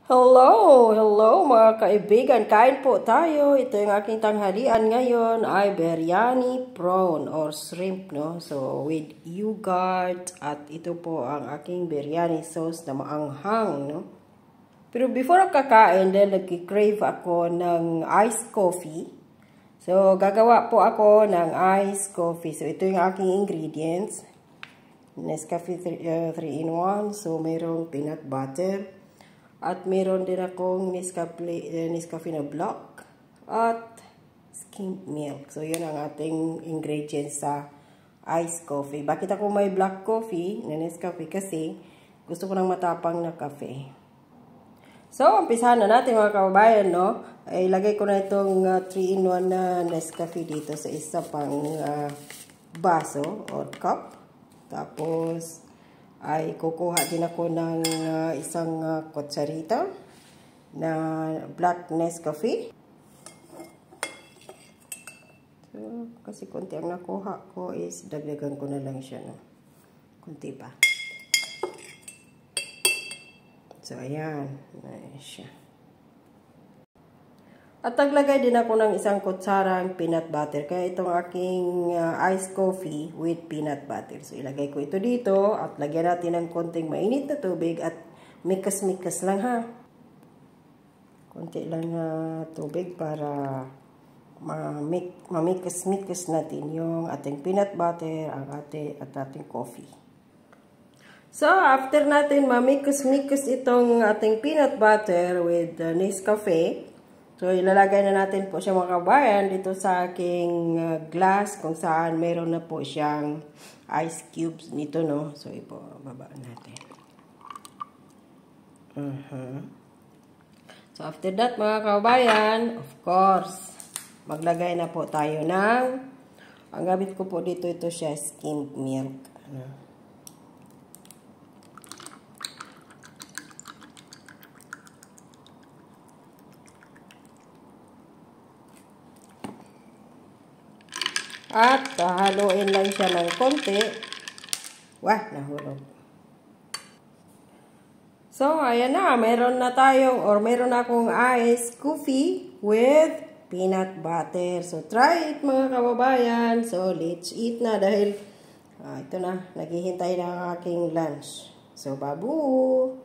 Hello mga kaibigan, kain po tayo. Ito yung aking tanghalian ngayon ay biryani prawn or shrimp, no? So with yogurt at ito po ang aking biryani sauce na maanghang, no? Pero before ako kakain, dahil nag-crave ako ng iced coffee. So gagawa po ako ng iced coffee. So ito yung aking ingredients. Nescafe 3-in-1. So mayroong peanut butter. At meron din akong Nescafe na block at skimmed milk. So, yun ang ating ingredients sa iced coffee. Bakit ako may black coffee na Nescafe? Kasi gusto ko ng matapang na kape. So, umpisahan na natin mga kababayan, no? Ilagay ko na itong 3-in-1 na Nescafe dito sa isa pang baso or cup. Tapos, ay kukuha din ako ng isang kutsarita na black Nescafe. So, kasi konti ang nakuha ko is dagdagan ko na lang siya, no? Konti pa. So, ayan. Ayan siya. At naglagay din ako ng isang kutsarang peanut butter. Kaya itong aking iced coffee with peanut butter. So, ilagay ko ito dito at lagyan natin ng konting mainit na tubig at mikas-mikas lang, ha. Konti lang tubig para mamikas-mikas natin yung ating peanut butter at ating coffee. So, after natin mamikas-mikas itong ating peanut butter with Nescafe, so, ilalagay na natin po siya mga kabayan dito sa aking glass kung saan meron na po siyang ice cubes nito, no? So, ibaba natin. So, after that mga kabayan, of course, maglagay na po tayo ng, ang gamit ko po dito, ito siya, skimmed milk. At haluin lang siya ng konti. Wah, nahulog. So, ayan na. Meron na akong iced coffee with peanut butter. So, try it mga kababayan. So, let's eat na dahil ito na. Naghihintay na ang aking lunch. So, babu!